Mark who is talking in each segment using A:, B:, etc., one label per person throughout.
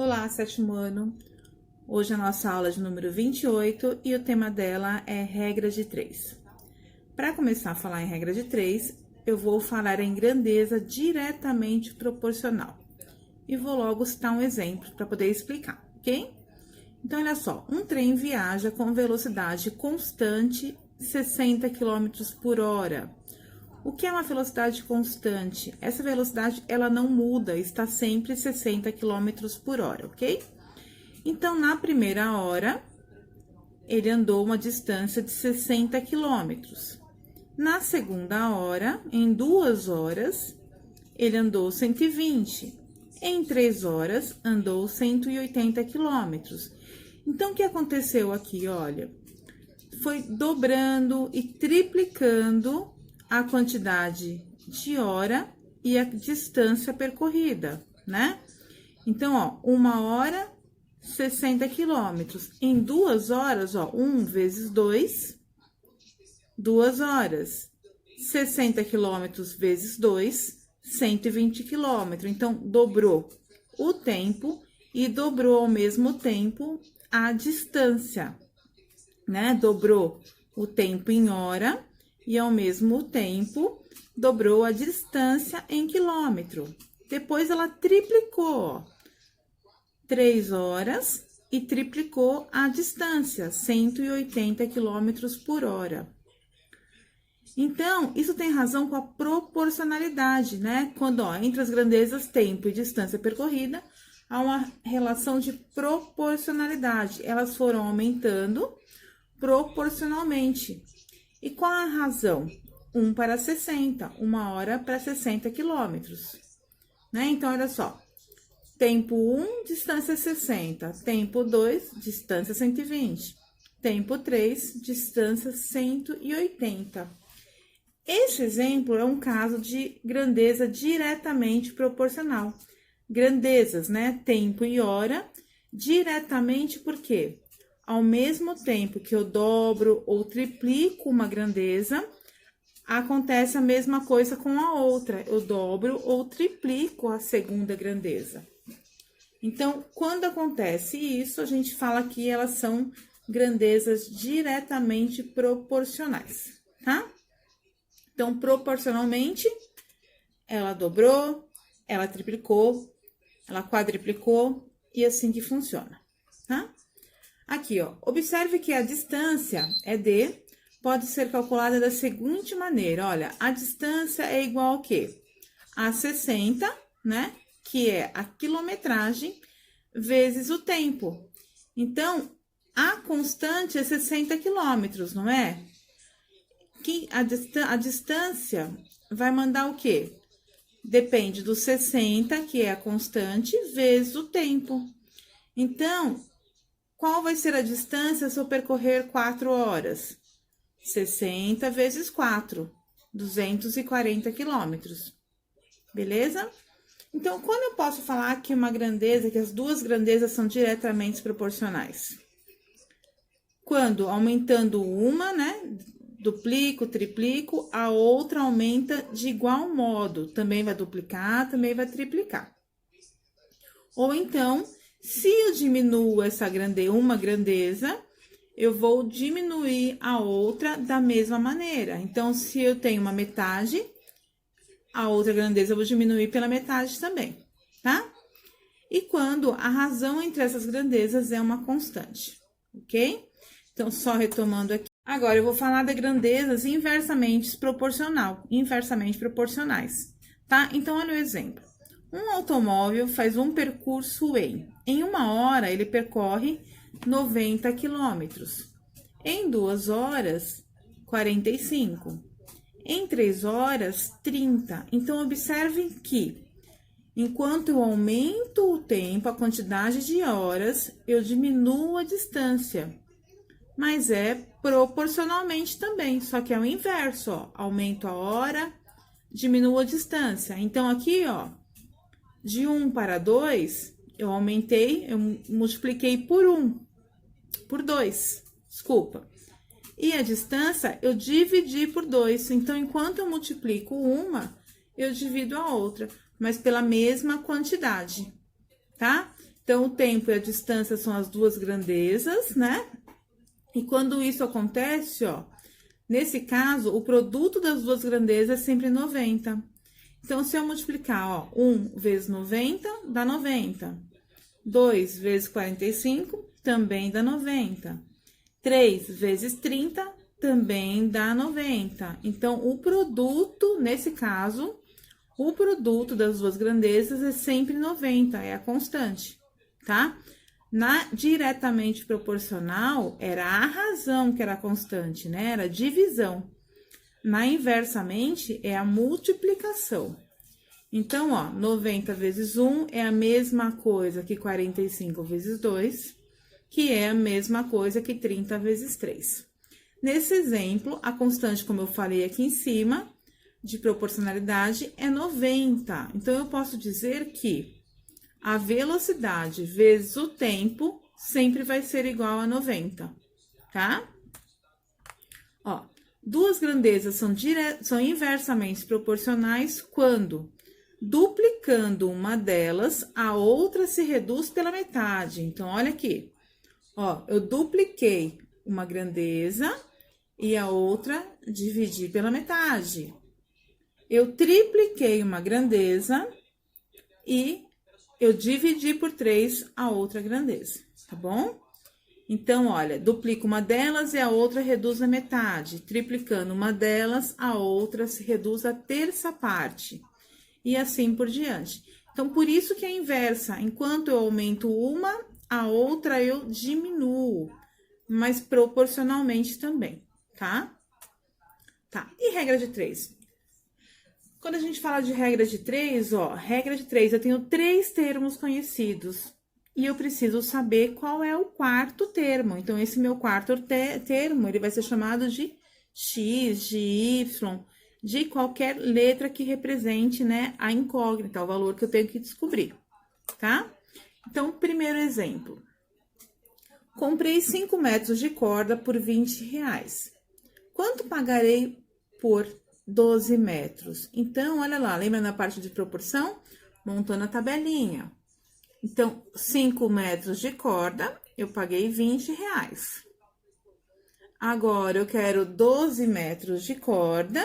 A: Olá, sétimo ano! Hoje a nossa aula é de número 28 e o tema dela é regra de 3. Para começar a falar em regra de 3, eu vou falar em grandeza diretamente proporcional. E vou logo citar um exemplo para poder explicar, ok? Então, olha só, um trem viaja com velocidade constante 60 km por hora. O que é uma velocidade constante? Essa velocidade, ela não muda, está sempre 60 km por hora, ok? Então, na primeira hora, ele andou uma distância de 60 km. Na segunda hora, em 2 horas, ele andou 120. Em 3 horas, andou 180 km. Então, o que aconteceu aqui, olha? Foi dobrando e triplicando a quantidade de hora e a distância percorrida, né? Então, ó, 1 hora, 60 quilômetros. Em 2 horas, ó, 1 vezes 2, 2 horas. 60 quilômetros vezes 2, 120 quilômetros. Então, dobrou o tempo e dobrou ao mesmo tempo a distância, né? Dobrou o tempo em hora e ao mesmo tempo dobrou a distância em quilômetro. Depois ela triplicou, ó, 3 horas e triplicou a distância, 180 quilômetros por hora. Então, isso tem razão com a proporcionalidade, né? Quando, ó, entre as grandezas tempo e distância percorrida, há uma relação de proporcionalidade. Elas foram aumentando proporcionalmente. E qual a razão? 1 para 60, 1 hora para 60 quilômetros, né? Então, olha só, tempo 1, distância 60, tempo 2, distância 120, tempo 3, distância 180. Esse exemplo é um caso de grandeza diretamente proporcional. Grandezas, né? Tempo e hora, diretamente por quê? Ao mesmo tempo que eu dobro ou triplico uma grandeza, acontece a mesma coisa com a outra. Eu dobro ou triplico a segunda grandeza. Então, quando acontece isso, a gente fala que elas são grandezas diretamente proporcionais, tá? Então, proporcionalmente, ela dobrou, ela triplicou, ela quadriplicou e assim que funciona, tá? Aqui, ó, observe que a distância é d, pode ser calculada da seguinte maneira, olha, a distância é igual ao quê? A 60, né, que é a quilometragem, vezes o tempo. Então, a constante é 60 quilômetros, não é? Que a distância vai mandar o quê? Depende do 60, que é a constante, vezes o tempo. Então, qual vai ser a distância se eu percorrer 4 horas? 60 vezes 4, 240 quilômetros. Beleza? Então, quando eu posso falar que uma grandeza, que as duas grandezas são diretamente proporcionais? Quando aumentando uma, né? Duplico, triplico, a outra aumenta de igual modo. Também vai duplicar, também vai triplicar. Ou então, se eu diminuo uma grandeza, eu vou diminuir a outra da mesma maneira. Então, se eu tenho uma metade, a outra grandeza eu vou diminuir pela metade também, tá? E quando a razão entre essas grandezas é uma constante, ok? Então, só retomando aqui. Agora, eu vou falar de grandezas inversamente proporcionais, tá? Então, olha o exemplo. Um automóvel faz um percurso em 1 hora, ele percorre 90 quilômetros. Em 2 horas, 45. Em 3 horas, 30. Então, observem que, enquanto eu aumento o tempo, a quantidade de horas, eu diminuo a distância. Mas é proporcionalmente também, só que é o inverso, ó. Aumento a hora, diminuo a distância. Então, aqui, ó, de 1 para 2, eu multipliquei por 2, desculpa. E a distância, eu dividi por 2. Então, enquanto eu multiplico uma, eu divido a outra, mas pela mesma quantidade, tá? Então, o tempo e a distância são as duas grandezas, né? E quando isso acontece, ó, nesse caso, o produto das duas grandezas é sempre 90. Então, se eu multiplicar, ó, 1 vezes 90, dá 90. 2 vezes 45, também dá 90. 3 vezes 30, também dá 90. Então, o produto, nesse caso, o produto das duas grandezas é sempre 90, é a constante, tá? Na diretamente proporcional, era a razão que era constante, né? Era a divisão. Na inversamente, é a multiplicação. Então, ó, 90 vezes 1 é a mesma coisa que 45 vezes 2, que é a mesma coisa que 30 vezes 3. Nesse exemplo, a constante, como eu falei aqui em cima, de proporcionalidade é 90. Então, eu posso dizer que a velocidade vezes o tempo sempre vai ser igual a 90, tá? Ó, duas grandezas são inversamente proporcionais quando, duplicando uma delas, a outra se reduz pela metade. Então, olha aqui. Ó, eu dupliquei uma grandeza e a outra dividi pela metade. Eu tripliquei uma grandeza e eu dividi por 3 a outra grandeza, tá bom? Então, olha, duplico uma delas e a outra reduz a metade. Triplicando uma delas, a outra se reduz a terça parte. E assim por diante. Então, por isso que é inversa. Enquanto eu aumento uma, a outra eu diminuo. Mas proporcionalmente também, tá? Tá, e regra de 3? Quando a gente fala de regra de 3, ó, regra de 3, eu tenho 3 termos conhecidos. E eu preciso saber qual é o quarto termo. Então, esse meu quarto termo, ele vai ser chamado de X, de Y, de qualquer letra que represente, né, a incógnita, o valor que eu tenho que descobrir, tá? Então, primeiro exemplo. Comprei 5 metros de corda por R$20. Quanto pagarei por 12 metros? Então, olha lá, lembra na parte de proporção? Montando a tabelinha. Então, 5 metros de corda, eu paguei R$20. Agora, eu quero 12 metros de corda.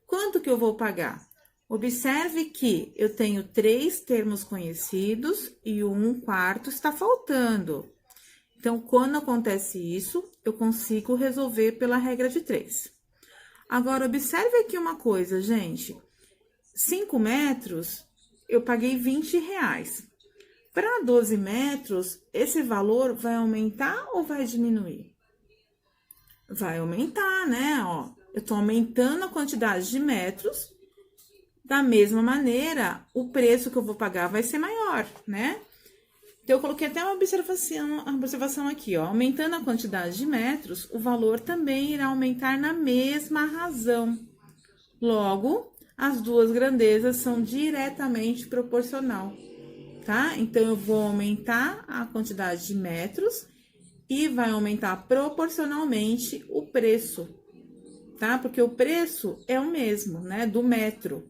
A: Quanto que eu vou pagar? Observe que eu tenho 3 termos conhecidos e um quarto está faltando. Então, quando acontece isso, eu consigo resolver pela regra de 3. Agora, observe aqui uma coisa, gente. 5 metros, eu paguei R$20. Para 12 metros, esse valor vai aumentar ou vai diminuir? Vai aumentar, né? Ó, eu tô aumentando a quantidade de metros. Da mesma maneira, o preço que eu vou pagar vai ser maior, né? Então, eu coloquei até uma observação aqui, ó. Aumentando a quantidade de metros, o valor também irá aumentar na mesma razão. Logo, as duas grandezas são diretamente proporcional, tá? Então, eu vou aumentar a quantidade de metros e vai aumentar proporcionalmente o preço, tá? Porque o preço é o mesmo, né? Do metro.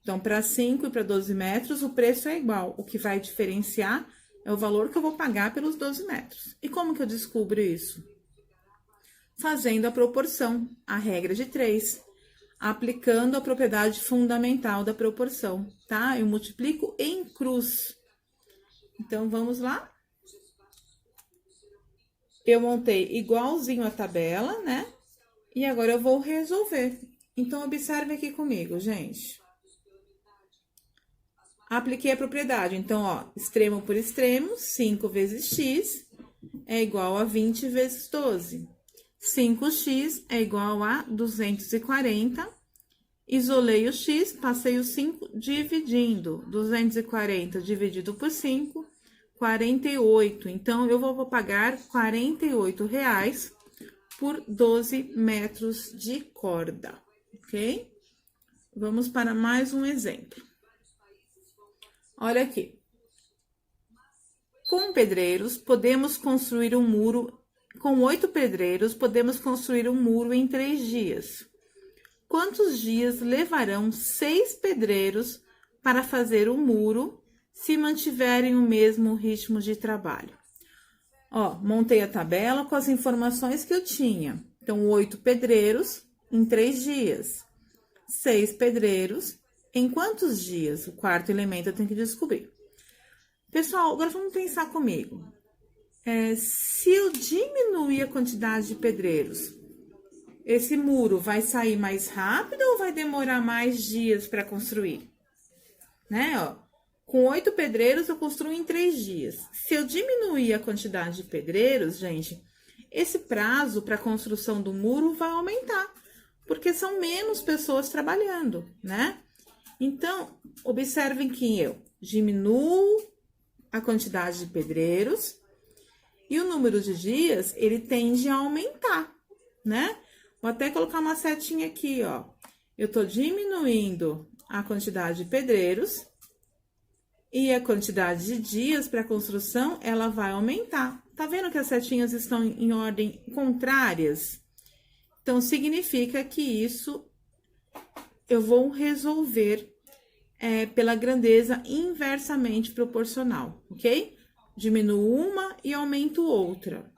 A: Então, para 5 e para 12 metros, o preço é igual. O que vai diferenciar é o valor que eu vou pagar pelos 12 metros. E como que eu descubro isso? Fazendo a proporção, a regra de 3. Aplicando a propriedade fundamental da proporção, tá? Eu multiplico em cruz. Então, vamos lá? Eu montei igualzinho a tabela, né? E agora eu vou resolver. Então, observe aqui comigo, gente. Apliquei a propriedade. Então, ó, extremo por extremo, 5 vezes x é igual a 20 vezes 12. 5x é igual a 240. Isolei o x, passei o 5 dividindo. 240 dividido por 5, 48. Então, eu vou pagar R$48 por 12 metros de corda, ok? Vamos para mais um exemplo. Olha aqui. Com pedreiros, podemos construir um muro. Com 8 pedreiros, podemos construir um muro em 3 dias. Quantos dias levarão 6 pedreiros para fazer o muro se mantiverem o mesmo ritmo de trabalho. Ó, montei a tabela com as informações que eu tinha. Então, 8 pedreiros em 3 dias. 6 pedreiros em quantos dias? O quarto elemento eu tenho que descobrir. Pessoal, agora vamos pensar comigo. Se eu diminuir a quantidade de pedreiros, esse muro vai sair mais rápido ou vai demorar mais dias para construir? Né, ó. Com 8 pedreiros, eu construo em 3 dias. Se eu diminuir a quantidade de pedreiros, gente, esse prazo para a construção do muro vai aumentar, porque são menos pessoas trabalhando, né? Então, observem que eu diminuo a quantidade de pedreiros e o número de dias, ele tende a aumentar, né? Vou até colocar uma setinha aqui, ó. Eu tô diminuindo a quantidade de pedreiros e a quantidade de dias para construção, ela vai aumentar. Tá vendo que as setinhas estão em ordem contrárias? Então, significa que isso eu vou resolver pela grandeza inversamente proporcional, ok? Diminuo uma e aumento outra.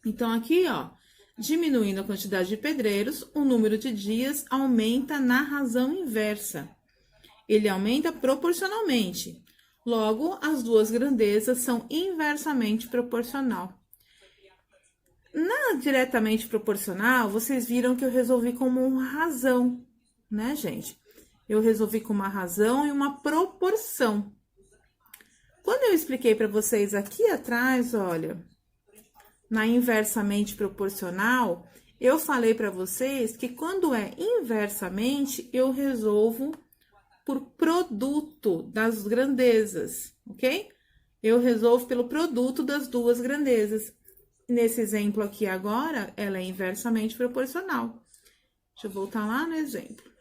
A: Então, aqui, ó, diminuindo a quantidade de pedreiros, o número de dias aumenta na razão inversa. Ele aumenta proporcionalmente. Logo, as duas grandezas são inversamente proporcional. Na diretamente proporcional, vocês viram que eu resolvi como uma razão, né, gente? Eu resolvi com uma razão e uma proporção. Quando eu expliquei para vocês aqui atrás, olha, na inversamente proporcional, eu falei para vocês que quando é inversamente, eu resolvo por produto das grandezas, ok? Eu resolvo pelo produto das duas grandezas. Nesse exemplo aqui agora, ela é inversamente proporcional. Deixa eu voltar lá no exemplo.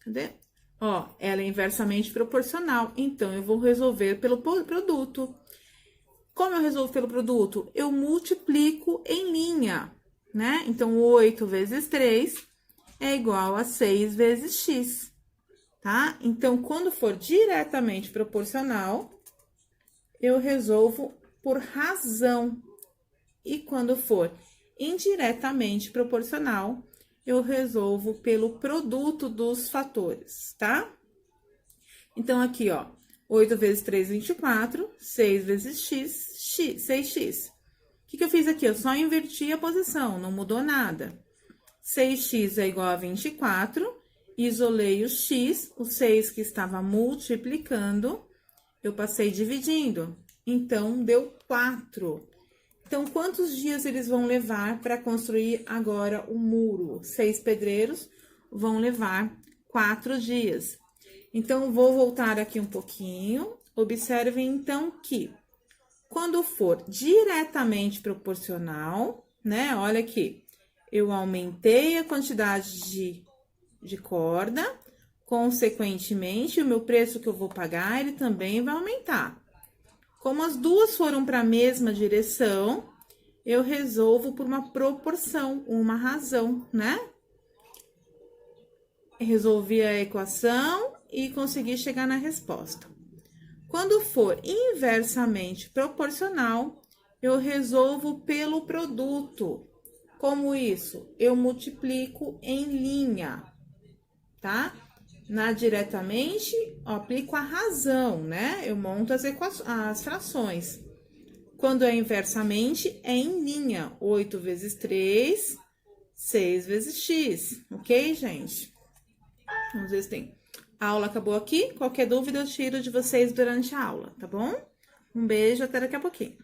A: Cadê? Ó, ela é inversamente proporcional, então eu vou resolver pelo produto. Como eu resolvo pelo produto? Eu multiplico em linha, né? Então, 8 vezes 3 é igual a 6 vezes x, tá? Então, quando for diretamente proporcional, eu resolvo por razão. E quando for indiretamente proporcional, eu resolvo pelo produto dos fatores, tá? Então, aqui, ó, 8 vezes 3, 24, 6 vezes x, 6x. O que eu fiz aqui? Eu só inverti a posição, não mudou nada. 6x é igual a 24, isolei o x, o 6 que estava multiplicando, eu passei dividindo, então deu 4. Então, quantos dias eles vão levar para construir agora o muro? 6 pedreiros vão levar 4 dias. Então, vou voltar aqui um pouquinho. Observem, então, que quando for diretamente proporcional, né? Olha aqui, eu aumentei a quantidade de corda, consequentemente, o meu preço que eu vou pagar, ele também vai aumentar. Como as duas foram para a mesma direção, eu resolvo por uma proporção, uma razão, né? Resolvi a equação e consegui chegar na resposta. Quando for inversamente proporcional, eu resolvo pelo produto. Como isso? Eu multiplico em linha, tá? Na diretamente, ó, aplico a razão, né? Eu monto as frações. Quando é inversamente, é em linha. 8 vezes 3, 6 vezes x. Ok, gente? Vamos ver se tem. A aula acabou aqui. Qualquer dúvida eu tiro de vocês durante a aula, tá bom? Um beijo, até daqui a pouquinho.